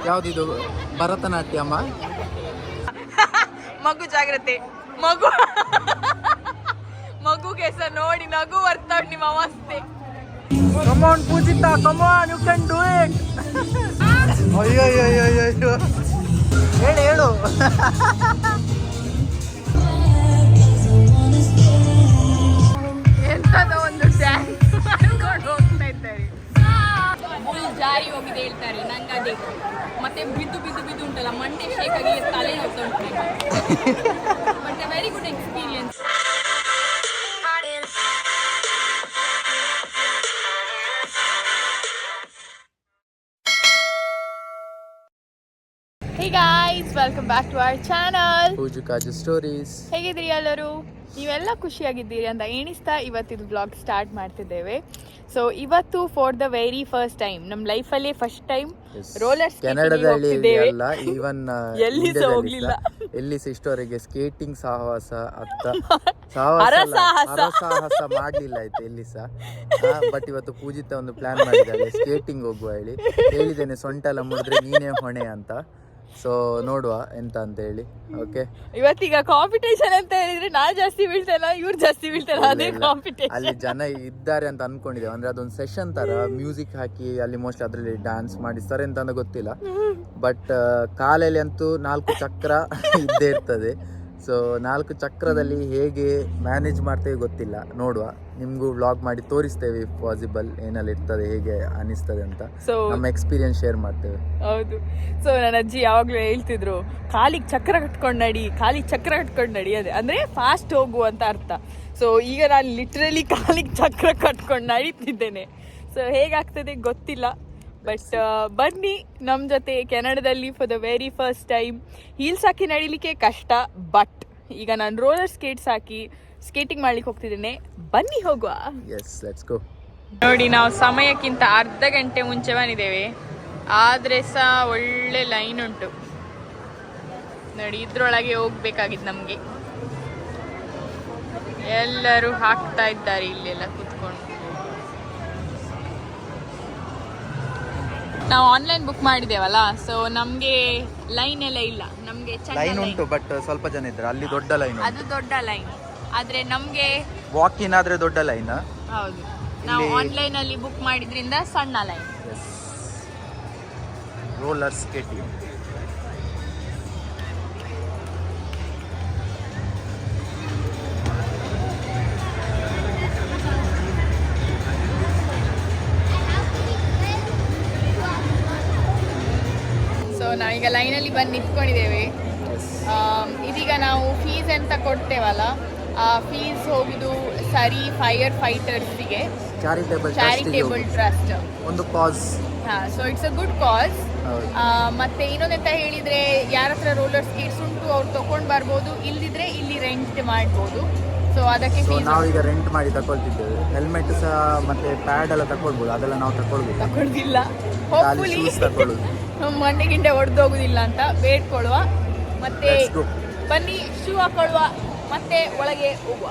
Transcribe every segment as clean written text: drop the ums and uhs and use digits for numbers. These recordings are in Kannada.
ಯಾವ್ದಿದು ಭರತನಾಟ್ಯಮ್ಮ ಮಗು ಜಾಗ್ರತೆ ಮಗುಗೆ ಸಹ ನೋಡಿ ನಗು ಬರ್ತಾವ್ ನಿಮ್ಮ ಅವಸ್ಥೆ. Come on Pujita, come on, you can do it. ಅಯ್ಯೋ ಹೇಳು ಎಂತದ ಒಂದು ಡ್ಯಾನ್ಸ್ ಮಾಡ್ಕೊಂಡು ಹೋಗ್ತಾ ಇದ್ದಾರೆ. ಫುಲ್ ಜಾರಿ ಹೋಗಿದೆ ಹೇಳ್ತಾರೆ ನಂಗೆ ಅದೇ. ಮತ್ತೆ ಬಿದ್ದು ಉಂಟಲ್ಲ ಮಂಡೆ ಶೇಕ್ ಆಗಿ ತಲೆ ನೋಡ್ತಾ ಉಂಟು. But very good experience. Hey guys, welcome back to our channel. ಪೂಜು kaju stories. ಹೇಗಿದ್ದೀರಿ ಎಲ್ಲರೂ? ನೀವೆಲ್ಲ ಖುಷಿಯಾಗಿದ್ದೀರಿ ಅಂತ ಎಣಿಸ್ತಾ ಇವತ್ತಿದು ಬ್ಲಾಗ್ ಸ್ಟಾರ್ಟ್ ಮಾಡ್ತಿದ್ದೇವೆ. ಸೊ ಇವತ್ತು for the very first time ನಮ್ಮ ಲೈಫಲ್ಲೇ ಫಸ್ಟ್ ಟೈಮ್ ರೋಲರ್ ಕೆನಡಾದಲ್ಲಿ ಅಲ್ಲ, ಈವನ್ ಎಲ್ಲಿ ಸಹ ಹೋಗ್ಲಿಲ್ಲ. ಎಲ್ಲಿ ಇಷ್ಟವರೆಗೆ ಸ್ಕೇಟಿಂಗ್ ಸಾಹಸ ಸಾಹಸ ಮಾಡ್ಲಿಲ್ಲ ಆಯ್ತು ಎಲ್ಲಿ ಸಹ. ಬಟ್ ಇವತ್ತು ಪೂಜಿತ ಒಂದು ಪ್ಲಾನ್ ಮಾಡಿದ್ದಾಳೆ ಸ್ಕೇಟಿಂಗ್ ಹೋಗುವ ಹೇಳಿ. ಹೇಳಿದ್ದೇನೆ ಸೊಂಟ ಎಲ್ಲ ಮುಡಿದ್ರೆ ನೀನೇ ಹೊಣೆ ಅಂತ. ಸೊ ನೋಡುವ ಎಂತ ಅಂತ ಹೇಳಿ. ಓಕೆ, ಇವತ್ತೀಗ ಕಾಂಪಿಟೇಷನ್ ಅಂತ ಹೇಳಿದ್ರೆ ನಾನು ಜಾಸ್ತಿ ಬೀಳ್ತೇನೆ, ಇವ್ರು ಜಾಸ್ತಿ ಬೀಳ್ತಾರೆ, ಅದೇ ಕಾಂಪಿಟೇಷನ್. ಅಲ್ಲಿ ಜನ ಇದ್ದಾರೆ ಅಂತ ಅನ್ಕೊಂಡಿದ್ದೇವೆ. ಅಂದ್ರೆ ಅದೊಂದು ಸೆಷನ್ ತರ ಮ್ಯೂಸಿಕ್ ಹಾಕಿ ಅಲ್ಲಿ ಮೋಸ್ಟ್ ಅದ್ರಲ್ಲಿ ಡ್ಯಾನ್ಸ್ ಮಾಡಿಸ್ತಾರೆ ಅಂತ ಗೊತ್ತಿಲ್ಲ. ಬಟ್ ಕಾಲಲ್ಲಿ ಅಂತೂ 4 ಚಕ್ರ ಇದ್ದೇ ಇರ್ತದೆ. ಸೊ 4 ಚಕ್ರದಲ್ಲಿ ಹೇಗೆ ಮ್ಯಾನೇಜ್ ಮಾಡ್ತೇವೆ ಗೊತ್ತಿಲ್ಲ, ನೋಡುವ. ನಿಮ್ಗೂ ವ್ಲಾಗ್ ಮಾಡಿ ತೋರಿಸ್ತೇವೆ ಇಫ್ ಪಾಸಿಬಲ್, ಏನಲ್ಲಿ ಇರ್ತದೆ ಹೇಗೆ ಅನಿಸ್ತದೆ ಅಂತ. ನಮ್ಮ ಎಕ್ಸ್ಪೀರಿಯನ್ಸ್ ಶೇರ್ ಮಾಡ್ತೇವೆ. ಹೌದು. ಸೊ ನನ್ನ ಅಜ್ಜಿ ಯಾವಾಗ್ಲೂ ಹೇಳ್ತಿದ್ರು ಕಾಲಿಗೆ ಚಕ್ರ ಕಟ್ಕೊಂಡು ನಡಿ ಅದೇ ಅಂದ್ರೆ ಫಾಸ್ಟ್ ಹೋಗು ಅಂತ ಅರ್ಥ. ಸೊ ಈಗ ನಾನು ಲಿಟ್ರಲಿ ಕಾಲಿಗೆ ಚಕ್ರ ಕಟ್ಕೊಂಡು ನಡೀತಿದ್ದೇನೆ. ಸೊ ಹೇಗಾಗ್ತದೆ ಗೊತ್ತಿಲ್ಲ. ಬಟ್ ಬನ್ನಿ ನಮ್ಮ ಜೊತೆ ಕೆನಡಾದಲ್ಲಿ for the very first time. Heels ಹಾಕಿ ನಡಿಲಿಕ್ಕೆ ಕಷ್ಟ, ಬಟ್ ಈಗ ನಾನು ರೋಲರ್ ಸ್ಕೇಟ್ಸ್ ಹಾಕಿ ಸ್ಕೇಟಿಂಗ್ ಮಾಡ್ಲಿಕ್ಕೆ ಹೋಗ್ತಿದ್ದೇನೆ. ಬನ್ನಿ ಹೋಗುವ. ನೋಡಿ, ನಾವು ಸಮಯಕ್ಕಿಂತ ಅರ್ಧ ಗಂಟೆ ಮುಂಚೆ ಬಂದಿದ್ದೇವೆ. ಆದ್ರೆ ಸಹ ಒಳ್ಳೆ ಲೈನ್ ಉಂಟು ನೋಡಿ. ಇದ್ರೊಳಗೆ ಹೋಗ್ಬೇಕಾಗಿತ್ತು ನಮ್ಗೆ. ಎಲ್ಲರೂ ಹಾಕ್ತಾ ಇದ್ದಾರೆ ಇಲ್ಲೆಲ್ಲ ಕುತ್ಕೊಂಡು. ನಾವು ಆನ್ಲೈನ್ ಬುಕ್ ಮಾಡಿದ್ದೇವಲ್ಲ, ಸೊ ನಮ್ಗೆ ಲೈನ್ ಎಲ್ಲ ಇಲ್ಲ. ನಮ್ಗೆ ಲೈನ್ ಉಂಟು, ಬಟ್ ಸ್ವಲ್ಪ ಜನ ಇದ್ದಾರೆ. ಅಲ್ಲಿ ದೊಡ್ಡ ಲೈನ್, ಅದು ದೊಡ್ಡ ಲೈನ್. ಆದ್ರೆ ನಮ್ಗೆ ವಾಕ್ ಇನ್ ಆದ್ರೆ ದೊಡ್ಡ ಲೈನ್. ಹೌದು, ನಾವು ಆನ್ಲೈನ್ ಅಲ್ಲಿ ಬುಕ್ ಮಾಡಿದ್ರಿಂದ ಸಣ್ಣ ಲೈನ್. Roller skating. ನಾವೀಗ ಲೈನಲ್ಲಿ ಬಂದು ನಿಂತ್ಕೊಂಡಿದ್ದೇವೆ. ಇದೀಗ ನಾವು ಫೀಸ್ ಅಂತ ಕೊಡ್ತೇವಲ್ಲ, ಆ ಫೀಸ್ ಹೋಗುದು ಸರಿ ಫೈರ್ ಫೈಟರ್ಸ್ಗೆ, ಚಾರಿಟೇಬಲ್ ಟ್ರಸ್ಟ್ ಒಂದು cause. So it's a good cause. ಮತ್ತೆ ಇನ್ನೊಂದೆಂತ ಹೇಳಿದ್ರೆ, ಯಾರ ಹತ್ರ ರೋಲರ್ ಸ್ಕೇಟ್ಸ್ ಉಂಟು ಅವ್ರು ತಗೊಂಡು ಬರ್ಬೋದು, ಇಲ್ದಿದ್ರೆ ಇಲ್ಲಿ ರೆಂಟ್ ಮಾಡ್ಬೋದು. ಸೊ ಅದಕ್ಕೆ ನಾವೀಗ ರೆಂಟ್ ಮಾಡಿ ತಗೊಳ್ತಿದ್ದೇವೆ. ಹೆಲ್ಮೆಟ್ ಸಹ ಮತ್ತೆ ಪ್ಯಾಡ್ ಎಲ್ಲ ತಗೊಳ್ಬೋದು, ಅದೆಲ್ಲ ನಾವು ತಗೊಳ್ದಿಲ್ಲ. ಹೋಪ್ಫುಲಿ ಮಂಡೆ ಗಿಂಡೆ ಹೊಡೆದೋಗುದಿಲ್ಲ ಅಂತ ಬೇಡ್ಕೊಳ್ಳುವ. ಮತ್ತೆ ಬನ್ನಿ ಶೂ ಹಾಕೊಳ್ಳುವ, ಮತ್ತೆ ಒಳಗೆ ಹೋಗುವ.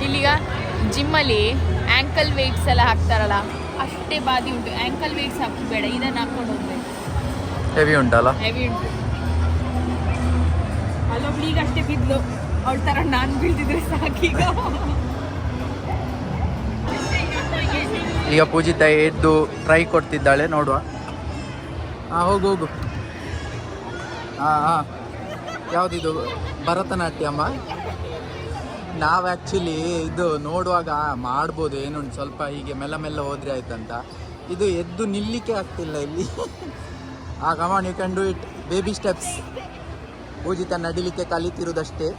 ಇಲ್ಲಿಗ ಜಿಮ್ಮಲ್ಲಿ ಆ್ಯಂಕಲ್ ವೇಟ್ಸ್ ಎಲ್ಲ ಹಾಕ್ತಾರಲ್ಲ, ಅಷ್ಟೇ ಬಾದಿ ಉಂಟು. ಆ್ಯಂಕಲ್ ವೇಟ್ಸ್ ಹಾಕಿ ಬೇಡ, ಇದನ್ನು ಹಾಕೊಂಡು ಹೋಗ್ಬೇಕು. ಹೆವಿ ಉಂಟಲ್ಲ? ಹೆವಿ ಉಂಟು. ಅಲ್ಲೊಬ್ಳು ಈಗ ಅಷ್ಟೇ ಬಿದ್ಲು, ಅವಳ ಥರ ನಾನು ಬೀಳ್ತಿದ್ರೆ ಸಾಕೀಗ. ಈಗ ಪೂಜಿತ ಎದ್ದು ಟ್ರೈ ಕೊಡ್ತಿದ್ದಾಳೆ, ನೋಡುವ. ಹೋಗು. ಯಾವುದಿದು ಭರತನಾಟ್ಯಮ್ಮ? ನಾವು ಆ್ಯಕ್ಚುಲಿ ಇದು ನೋಡುವಾಗ ಮಾಡ್ಬೋದು, ಏನುಂಟು ಸ್ವಲ್ಪ ಹೀಗೆ ಮೆಲ್ಲ ಹೋದ್ರೆ ಆಯ್ತಂತ. ಇದು ಎದ್ದು ನಿಲ್ಲಿಕ್ಕೆ ಆಗ್ತಿಲ್ಲ ಇಲ್ಲಿ. Come on, you can do it. Baby steps. Poojitha ನಡಿಲಿಕ್ಕೆ ಕಲಿತಿರುವುದಷ್ಟೇ.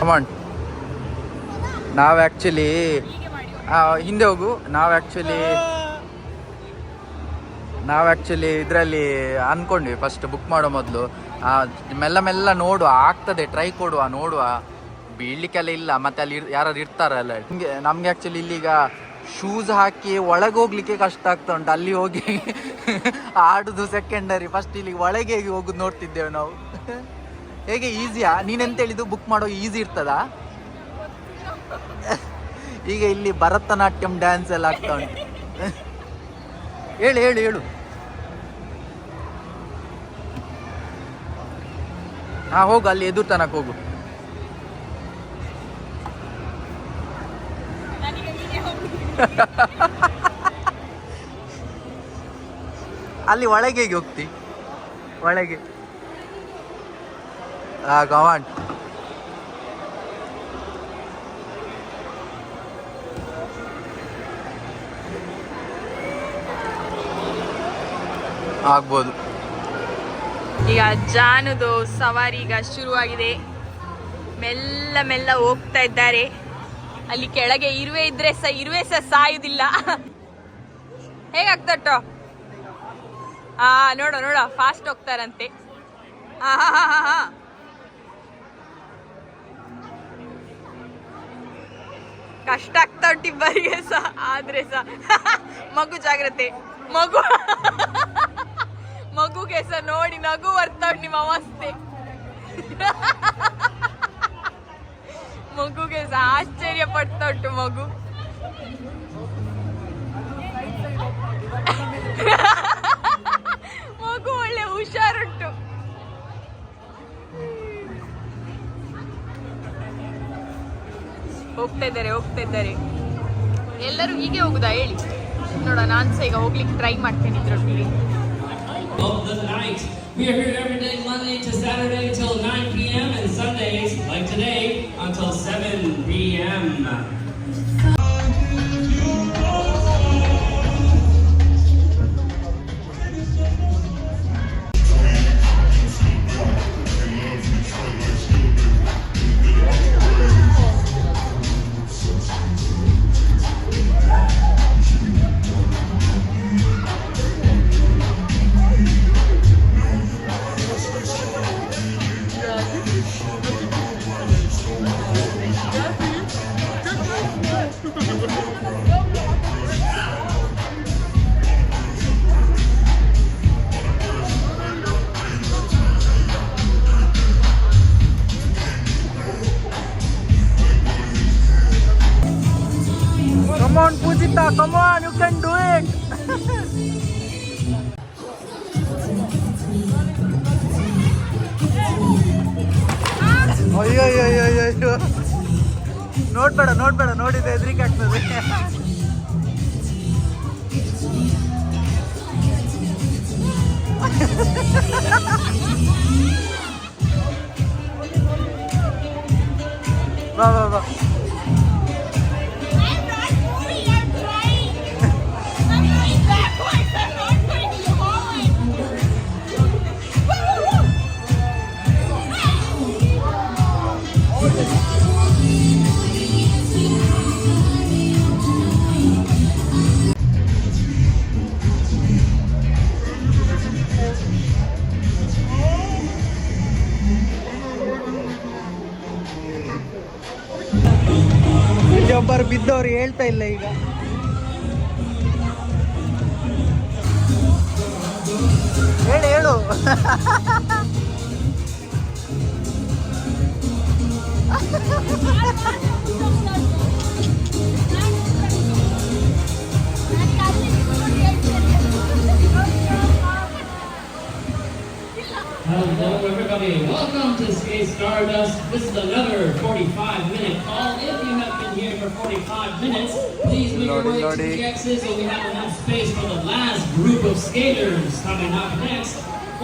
ಕಮಾನ್. ನಾವು ಆ್ಯಕ್ಚುಲಿ ಹಿಂದೆ ಹೋಗು. ನಾವು ಆ್ಯಕ್ಚುಲಿ ಇದರಲ್ಲಿ ಅಂದ್ಕೊಂಡ್ವಿ ಫಸ್ಟ್ ಬುಕ್ ಮಾಡೋ ಮೊದಲು ಮೆಲ್ಲ ನೋಡುವ, ಆಗ್ತದೆ, ಟ್ರೈ ನೋಡುವ, ಬೀಳ್ಲಿಕ್ಕೆಲ್ಲ ಇಲ್ಲ, ಮತ್ತೆ ಅಲ್ಲಿ ಯಾರು ಇರ್ತಾರಲ್ಲ. ನಮಗೆ ಆ್ಯಕ್ಚುಲಿ ಇಲ್ಲಿಗ ಶೂಸ್ ಹಾಕಿ ಒಳಗೆ ಹೋಗ್ಲಿಕ್ಕೆ ಕಷ್ಟ ಆಗ್ತಾ ಉಂಟು. ಅಲ್ಲಿ ಹೋಗಿ ಆಡುದು ಸೆಕೆಂಡರಿ, ಫಸ್ಟ್ ಇಲ್ಲಿ ಒಳಗೆ ಹೋಗುದು ನೋಡ್ತಿದ್ದೇವೆ ನಾವು. ಹೇಗೆ ಈಸಿಯಾ? ನೀನೆಂತ ಹೇಳಿದ್ದು ಬುಕ್ ಮಾಡೋ ಈಸಿ ಇರ್ತದಾ? ಈಗ ಇಲ್ಲಿ ಭರತನಾಟ್ಯಂ ಡ್ಯಾನ್ಸ್ ಎಲ್ಲ ಆಗ್ತಾ ಉಂಟು. ಹೇಳು. ಹಾ, ಹೋಗು, ಅಲ್ಲಿ ಎದುರು ತನಕ ಹೋಗು. ಅಲ್ಲಿ ಒಳಗೆ ಹೇಗೆ ಹೋಗ್ತಿ? ಒಳಗೆ ಕಮಾಂಡ್. ಆಗ್ಬೋದು. ಈಗ ಜಾನುದು ಸವಾರಿ ಈಗ ಶುರುವಾಗಿದೆ. ಮೆಲ್ಲ ಹೋಗ್ತಾ ಇದ್ದಾರೆ. ಅಲ್ಲಿ ಕೆಳಗೆ ಇರುವೆ ಇದ್ರೆ ಇರುವೆ ಸಾಯುದಿಲ್ಲ. ಹೇಗಾಗ್ತಟ್ಟೋ? ನೋಡ ಫಾಸ್ಟ್ ಹೋಗ್ತಾರಂತೆ. ಕಷ್ಟ ಆಗ್ತಾ ಉಂಟು ಇಬ್ಬರಿಗೆ ಆದ್ರೆ ಮಗು ಜಾಗ್ರತೆ. ಮಗುಗೆ ನೋಡಿ ನಗು ಬರ್ತಾ ಉಂಟು ನಿಮ್ಮ ಅವಸ್ಥೆ. ಮಗುಗೆ ಆಶ್ಚರ್ಯ ಪಡ್ತಾ ಉಂಟು ಮಗು. ಮಗು ಒಳ್ಳೆ ಹುಷಾರುಂಟು. ಹೋಗ್ತಾ ಇದ್ದಾರೆ. ಎಲ್ಲರೂ ಹೀಗೆ ಹೋಗುದಾ ಹೇಳಿ ನೋಡ. ನಾನು ಸಹ ಈಗ ಹೋಗ್ಲಿಕ್ಕೆ ಟ್ರೈ ಮಾಡ್ತೇನೆ ಇದ್ರೊಟ್ಟಿಗೆ. Of the night. We are here every day, Monday to Saturday until 9 p.m. and Sundays, like today, until 7 p.m. Come on, Pujita, come on, you can do it. ಅಯ್ಯೋ ನೋಡ್ಬೇಡ ನೋಡಿದ್ರೆ ಹೆದರಿಕೆ ಆಗ್ತದೆ. ಬಾ ಒಬ್ಬರು ಬಿದ್ದವ್ರು ಹೇಳ್ತಾ ಇಲ್ಲ ಈಗ. ಹೇಳು Hello everybody, welcome to Skate Stardust. This is another 45-minute call. If you have been here for 45 minutes, please make your way to the exits so we have enough space for the last group of skaters coming up next.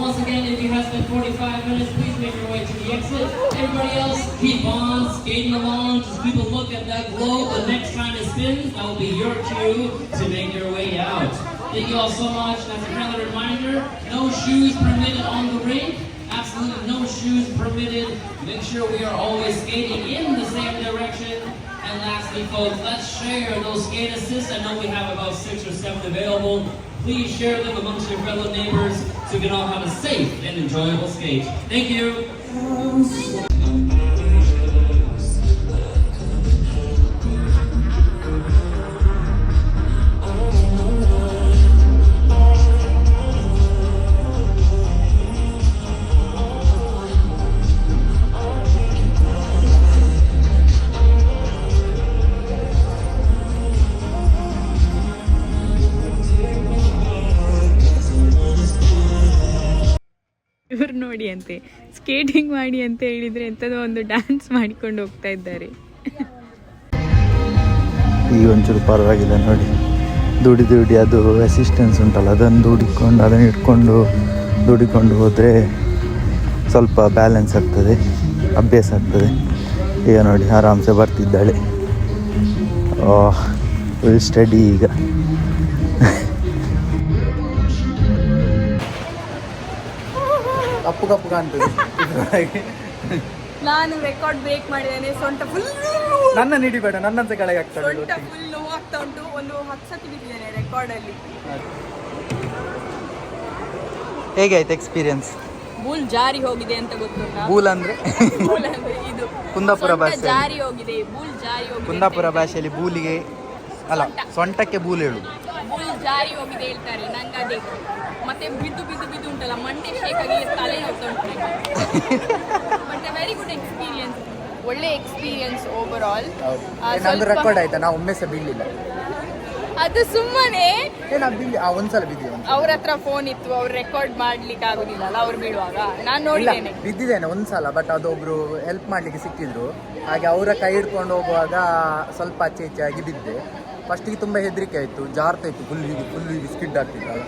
Once again, if you have spent 45 minutes, please make your way to the exit. Everybody else, keep on skating along. Just keep a look at that globe. The next time it spins, that will be your cue to make your way out. Thank you all so much. As a friendly reminder, no shoes permitted on the rink. Absolutely no shoes. sure we are always skating in the same direction. And lastly, folks, let's share those skate assists. I know we have about 6 or 7 available. Please share them amongst your fellow neighbors so we can all have a safe and enjoyable skate. Thank you. ಇವ್ರು ನೋಡಿ ಅಂತೆ ಸ್ಕೇಟಿಂಗ್ ಮಾಡಿ ಅಂತ ಹೇಳಿದ್ರೆ ಎಂಥದೋ ಒಂದು ಡ್ಯಾನ್ಸ್ ಮಾಡಿಕೊಂಡು ಹೋಗ್ತಾ ಇದ್ದಾರೆ. ಈಗ ಒಂಚೂರು ಪರವಾಗಿಲ್ಲ ನೋಡಿ, ದುಡಿ ಅದು ಅಸಿಸ್ಟೆನ್ಸ್ ಉಂಟಲ್ಲ ಅದನ್ನು ದುಡಿಕೊಂಡು ಹೋದರೆ ಸ್ವಲ್ಪ ಬ್ಯಾಲೆನ್ಸ್ ಆಗ್ತದೆ, ಅಭ್ಯಾಸ ಆಗ್ತದೆ. ಈಗ ನೋಡಿ ಆರಾಮ್ಸೆ ಬರ್ತಿದ್ದಾಳೆ, ಫುಲ್ ಸ್ಟಡಿ ಈಗ. ಕಪ್ಪು ಕಾಣ್ತದೆ. ನಾನು ರೆಕಾರ್ಡ್ ಬ್ರೇಕ್ ಮಾಡಿದ್ದೇನೆ, ಸೊಂಟ ಫುಲ್ ನನ್ನ ನಿಡಿಬೇಡ, ನನ್ನಂತ ಕೆಳಗೆ ಆಗ್ತದೆ. ಸೊಂಟ ಫುಲ್ ನೋವಾಗ್ತಾ ಉಂಟು. ಒಂದು 10 ಸತಿ ಬಿಟ್ಟಿದ್ದೇನೆ ರೆಕಾರ್ಡಲ್ಲಿ. ಹೇಗೆ ಆಯ್ತು ಎಕ್ಸ್ಪೀರಿಯನ್ಸ್? ಬೂಲ್ ಜಾರಿ ಹೋಗಿದೆ ಅಂತ ಗೊತ್ತುಂಟಾ? ಬೂಲ್ ಅಂದ್ರೆ ಇದು ಕುಂದಾಪುರ ಭಾಷೆ, ಜಾರಿ ಹೋಗಿದೆ, ಬೂಲ್ ಜಾರಿ ಹೋಗಿದೆ. ಕುಂದಾಪುರ ಭಾಷೆಯಲ್ಲಿ ಬೂಲಿಗೆ ಅಲ್ಲ, ಸೊಂಟಕ್ಕೆ ಬೂಲ್ ಹೇಳು. ಬೂಲ್ ಜಾರಿ ಹೋಗಿದೆ ಹೇಳ್ತಾರೆ, ನಂಗೆ ಅದೇ. ಮತ್ತೆ ಬಿದ್ದು ಉಂಟಲ್ಲ, ಮಂಡೆ ಶೇಕ್ ಆಗಿ ತಲೆ ನೋಡ್ತಾ ಉಂಟು. ಬಟ್ ವೆರಿ ಗುಡ್ ಎಕ್ಸ್ಪೀರಿಯನ್ಸ್, ಒಳ್ಳೆ ಎಕ್ಸ್ಪೀರಿಯನ್ಸ್ ಓವರ್ ಆಲ್. ನಂದು ರೆಕಾರ್ಡ್ ಆಯ್ತಾ? ನಾ ಒಮ್ಮೆ ಸಹ ಬೀಳಿಲ್ಲ. ಅದು ಸುಮ್ಮನೆ ಒಂದ್ಸಲ ಬಿದ್ದಿದೆ. ಅವ್ರ ಹತ್ರ ಫೋನ್ ಇತ್ತು, ಅವ್ರು ರೆಕಾರ್ಡ್ ಮಾಡ್ಲಿಕ್ಕೆ ಆಗುದಿಲ್ಲ ಅಲ್ಲ ಅವ್ರು ಬೀಳುವಾಗ. ನಾನು ನೋಡಿದ್ದೇನೆ, ಬಿದ್ದಿದ್ದೇನೆ ಒಂದ್ಸಲ. ಬಟ್ ಅದೊಬ್ರು ಹೆಲ್ಪ್ ಮಾಡ್ಲಿಕ್ಕೆ ಸಿಕ್ಕಿದ್ರು, ಹಾಗೆ ಅವರ ಕೈ ಹಿಡ್ಕೊಂಡು ಹೋಗುವಾಗ ಸ್ವಲ್ಪ ಆಚೆ ಈಚೆ ಆಗಿ ಬಿದ್ದೆ. ಫಸ್ಟಿಗೆ ತುಂಬಾ ಹೆದರಿಕೆ ಆಯ್ತು, ಜಾರ್ತಾ ಇತ್ತು, ಫುಲ್ ಸ್ಕಿಡ್ ಆಗ್ತಿತ್ತು.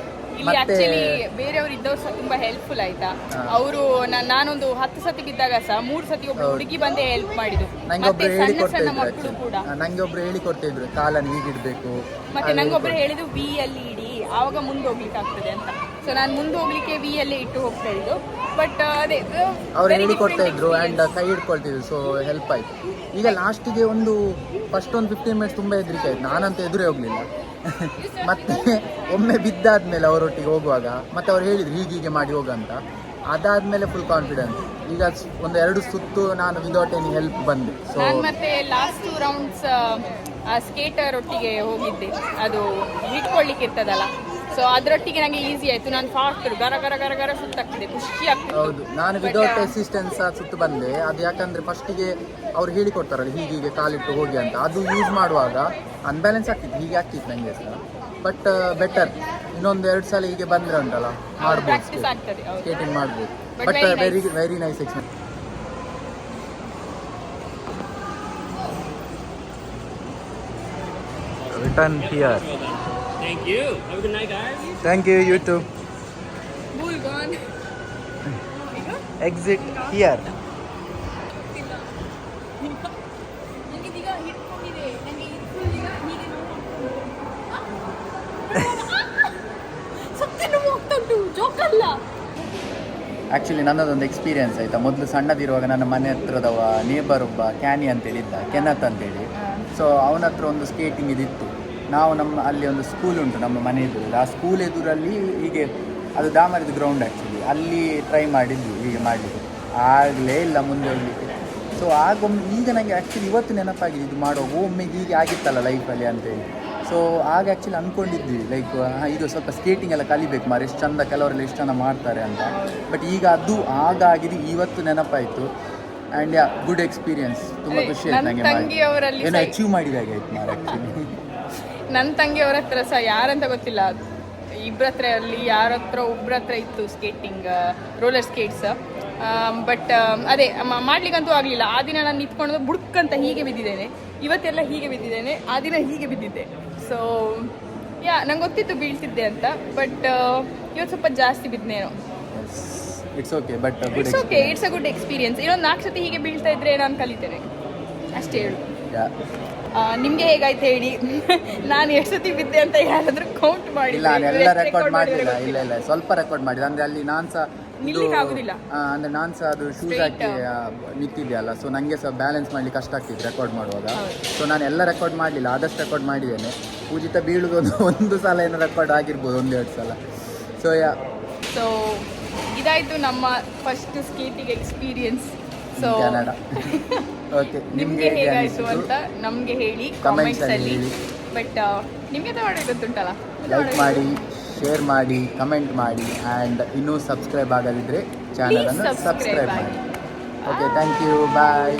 ಇಲ್ಲಿ ಆಕ್ಚುಲಿ ಬೇರೆಯವ್ರು ಇದ್ದವ್ರು ಸಹ ತುಂಬಾ ಹೆಲ್ಪ್ಫುಲ್ ಆಯ್ತಾ. ಅವರು ನಾನೊಂದು 10 ಸತಿ ಬಿದ್ದಾಗ ಸಹ 3 ಸತಿ ಒಬ್ಬ ಹುಡುಗಿ ಬಂದೇ ಹೆಲ್ಪ್ ಮಾಡಿದ್ರು. ಮತ್ತೆ ಸಣ್ಣ ಮಕ್ಕಳು ಕೂಡ ನಂಗೆ ಒಬ್ರು ಹೇಳಿಕೊಡ್ತಿದ್ರು ಕಾಲನ್ನು ಹೀಗಿಡ್ಬೇಕು. ಮತ್ತೆ ನಂಗೊಬ್ರು ಹೇಳಿದ್ರು ವಿ ಅಲ್ಲಿ ಇಡಿ, ಆವಾಗ ಮುಂದೆ ಹೋಗ್ಲಿಕ್ಕೆ ಆಗ್ತದೆ ಅಂತ. ಸೊ ನಾನು ಮುಂದೆ ಹೋಗ್ಲಿಕ್ಕೆ ವಿ ಅಲ್ಲೇ ಇಟ್ಟು ಹೋಗ್ತಾ ಇದ್ದು. ಬಟ್ ಅದೇ ಅವ್ರು ಹೇಳಿಕೊಡ್ತಾ ಇದ್ರು ಅಂಡ್ ಕೈ ಹಿಡ್ಕೊಳ್ತಿದ್ರು, ಸೊ ಹೆಲ್ಪ್ ಆಯ್ತು. ಈಗ ಲಾಸ್ಟಿಗೆ ಫಸ್ಟ್ ಒಂದು 15 ಮಿನಿಟ್ಸ್ ತುಂಬಾ ಹೆದರಿಕೆ ಆಯ್ತು, ನಾನಂತ ಎದುರೇ ಹೋಗ್ಲಿಲ್ಲ. ಮತ್ತೆ ಒಮ್ಮೆ ಬಿದ್ದಾದ್ಮೇಲೆ ಅವರೊಟ್ಟಿಗೆ ಹೋಗುವಾಗ ಮತ್ತೆ ಅವ್ರು ಹೇಳಿದ್ರು ಹೀಗೆ ಮಾಡಿ ಹೋಗಂತ. ಅದಾದ್ಮೇಲೆ ಫುಲ್ ಕಾನ್ಫಿಡೆನ್ಸ್. ಈಗ ಒಂದು 2 ಸುತ್ತು ನಾನು ವಿದೌಟ್ ಎನಿ ಹೆಲ್ಪ್ ಬಂದೆ. ಸೊ ಮತ್ತೆ ಲಾಸ್ಟ್ 2 ರೌಂಡ್ಸ್ ಸ್ಕೇಟರ್ ಒಟ್ಟಿಗೆ ಹೋಗಿದ್ದೆ, ಅದು ಹಿಡ್ಕೊಳ್ಳಿಕ್ಕೆ ಇರ್ತದಲ್ಲ. ಸೊ ಅದರೊಟ್ಟಿಗೆ ನನಗೆ ಈಸಿ ಆಯ್ತು. ನಾನು ಫಾಸ್ಟ್ ಗರ ಸುತ್ತಾಗ್ತಿದೆ, ಖುಷಿ ಆಗ್ತದೆ. ಹೌದು, ನಾನು ವಿದೌಟ್ ಅಸಿಸ್ಟೆನ್ಸ್ ಸುತ್ತು ಬಂದೆ. ಅದು ಯಾಕಂದ್ರೆ ಫಸ್ಟಿಗೆ ಅವ್ರು ಹೇಳಿಕೊಡ್ತಾರಲ್ಲ ಹೀಗೆ ಕಾಲಿಟ್ಟು ಹೋಗಿ ಅಂತ, ಅದು ಯೂಸ್ ಮಾಡುವಾಗ ಅನ್ಬ್ಯಾಲೆನ್ಸ್ ಆಗ್ತಿತ್ತು, ಹೀಗೆ ಆಗ್ತಿತ್ತು ನನಗೆ ಸಹ. ಬಟ್ ಬೆಟರ್, ಇನ್ನೊಂದು 2 ಸಲ ಹೀಗೆ ಬಂದ್ರೆ ಉಂಟಲ್ಲ ಮಾಡ್ಬೋದು, ಸ್ಕೇಟಿಂಗ್ ಮಾಡ್ಬೋದು. But very nice experience. Return here. Thank you. Have a good night, guys. Thank you, you too. Bull gone. Exit here. Actually ನನ್ನದೊಂದು ಎಕ್ಸ್ಪೀರಿಯನ್ಸ್ ಆಯಿತಾ. ಮೊದಲು ಸಣ್ಣದಿರುವಾಗ ನನ್ನ ಮನೆ ಹತ್ರದವ ನೇಬರ್ ಒಬ್ಬ ಕ್ಯಾನಿ ಅಂತೇಳಿದ್ದ, ಕೆನತ್ ಅಂತೇಳಿ. ಸೊ ಅವನ ಹತ್ರ ಒಂದು ಸ್ಕೇಟಿಂಗ್ ಇದಿತ್ತು. ನಾವು ಅಲ್ಲಿ ಒಂದು ಸ್ಕೂಲ್ ಉಂಟು ನಮ್ಮ ಮನೆ ಎದುರಲ್ಲಿ, ಆ ಸ್ಕೂಲ್ ಎದುರಲ್ಲಿ ಹೀಗೆ ಅದು ದಾಮರಿದ ಗ್ರೌಂಡ್ ಆ್ಯಕ್ಚುಲಿ, ಅಲ್ಲಿ ಟ್ರೈ ಮಾಡಿದ್ವಿ ಹೀಗೆ ಮಾಡಲಿಕ್ಕೆ, ಆಗಲೇ ಇಲ್ಲ ಮುಂದೆ ಹೋಗಲಿಕ್ಕೆ. ಸೊ ಆಗೊಮ್ಮೆ ಈಗ ನನಗೆ ಆ್ಯಕ್ಚುಲಿ ಇವತ್ತು ನೆನಪಾಗಿದೆ, ಇದು ಮಾಡುವಾಗ ಒಮ್ಮೆ ಹೀಗೆ ಆಗಿತ್ತಲ್ಲ ಲೈಫಲ್ಲಿ ಅಂತೇಳಿ. ಸೊ ಆಗ ಆ್ಯಕ್ಚುಲಿ ಅಂದ್ಕೊಂಡಿದ್ವಿ ಲೈಕ್ ಇದು ಸ್ವಲ್ಪ ಸ್ಕೇಟಿಂಗ್ ಎಲ್ಲ ಕಲಿಬೇಕು ಮಾರೆ, ಎಷ್ಟು ಚಂದ ಕೆಲವರೆಲ್ಲ ಎಷ್ಟು ಚಂದ ಮಾಡ್ತಾರೆ ಅಂತ. ಬಟ್ ಈಗ ಅದು ಆಗಿದೆ, ಇವತ್ತು ನೆನಪಾಯಿತು. ಆ್ಯಂಡ್ ಗುಡ್ ಎಕ್ಸ್ಪೀರಿಯನ್ಸ್, ತುಂಬ ಖುಷಿ ಆಯ್ತು ನನಗೆ. ಏನೋ ಅಚೀವ್ ಮಾಡಿದಾಗ ಆಯ್ತು ಮಾರೆ ಆ್ಯಕ್ಚುಲಿ. ನನ್ನ ತಂಗಿಯವರ ಹತ್ರ ಸಹ ಯಾರಂತ ಗೊತ್ತಿಲ್ಲ, ಇಬ್ಬರ ಹತ್ರ ಅಲ್ಲಿ ಯಾರ ಹತ್ರ ಒಬ್ಬರ ಹತ್ರ ಇತ್ತು ಸ್ಕೇಟಿಂಗ್, ರೋಲರ್ ಸ್ಕೇಟ್ಸ್. ಬಟ್ ಅದೇ ಮಾಡ್ಲಿಕ್ಕಂತೂ ಆಗಲಿಲ್ಲ. ಆ ದಿನ ನಾನು ನಿಂತ್ಕೊಂಡು ಬುಡ್ಕಂತ ಹೀಗೆ ಬಿದ್ದಿದ್ದೇನೆ, ಇವತ್ತೆಲ್ಲ ಹೀಗೆ ಬಿದ್ದಿದ್ದೇನೆ, ಆ ದಿನ ಹೀಗೆ ಬಿದ್ದಿದ್ದೆ. ಸೊ ನಂಗೆ ಗೊತ್ತಿತ್ತು ಬೀಳ್ತಿದ್ದೆ ಅಂತ, ಬಟ್ ಇವತ್ತು ಸ್ವಲ್ಪ ಜಾಸ್ತಿ ಬಿದ್ದನೇನೋ. It's okay, but it's a good experience. ಇನ್ನೊಂದು 4 ಸತಿ ಹೀಗೆ ಬೀಳ್ತಾ ಇದ್ರೆ ನಾನು ಕಲಿತೇನೆ ಅಷ್ಟೇ ಹೇಳು. ನಿಮ್ಗೆ ಹೇಗಾಯ್ತು ಹೇಳಿ. ನಾನು ಎಷ್ಟು ಸತಿ ಬಿದ್ದೆ ಅಂತ ಯಾರಾದ್ರೂ ಕೌಂಟ್ ಮಾಡಿ? ಇಲ್ಲ, ನಾನೆಲ್ಲ ರೆಕಾರ್ಡ್ ಮಾಡಲಿಲ್ಲ. ಇಲ್ಲ ಸ್ವಲ್ಪ ರೆಕಾರ್ಡ್ ಮಾಡಿದೆ. ಅಂದರೆ ಅಲ್ಲಿ ನಾನು ಸಹ ನಿಲ್ಲಿಕ್ಕೆ ಆಗುದಿಲ್ಲ. ಅಂದರೆ ನಾನು ಸಹ ಅದು ಶೂಸ್ Straight. ಹಾಕಿ ನಿಂತಿದ್ದೆ ಅಲ್ಲ, ಸೊ ನನಗೆ ಸಹ ಬ್ಯಾಲೆನ್ಸ್ ಮಾಡಲಿಕ್ಕೆ ಕಷ್ಟ ಆಗ್ತಿತ್ತು ರೆಕಾರ್ಡ್ ಮಾಡುವಾಗ. ಹೌದು. ಸೊ ನಾನು ಎಲ್ಲ ರೆಕಾರ್ಡ್ ಮಾಡಲಿಲ್ಲ, ಆದಷ್ಟು ರೆಕಾರ್ಡ್ ಮಾಡಿದ್ದೇನೆ. ಪೂಜಿತ ಬೀಳುವುದು ಒಂದು ಸಲ ಏನೋ ರೆಕಾರ್ಡ್ ಆಗಿರ್ಬೋದು, 1-2 ಸಲ. ಸೊ ಸೊ ಇದಾಯಿತು ನಮ್ಮ first skating experience. So Canada. Okay, ನಿಮಗೆ ಹೇಗಾಯಿತು ಅಂತ ನಮಗೆ ಹೇಳಿ ಕಾಮೆಂಟ್ಸಲ್ಲಿ. ಬಟ್ ನಿಮಗೆ ಮಾಡಬೇಕು ಗೊತ್ತುಂಟಲ್ಲ, ಲೈಕ್ ಮಾಡಿ, ಶೇರ್ ಮಾಡಿ, ಕಮೆಂಟ್ ಮಾಡಿ, ಆ್ಯಂಡ್ ಇನ್ನೂ ಸಬ್ಸ್ಕ್ರೈಬ್ ಆಗದಿದ್ದರೆ ಚಾನಲನ್ನು Please subscribe ಸಬ್ಸ್ಕ್ರೈಬ್ ಆಗಿ. ಮಾಡಿ. Okay, thank you, bye.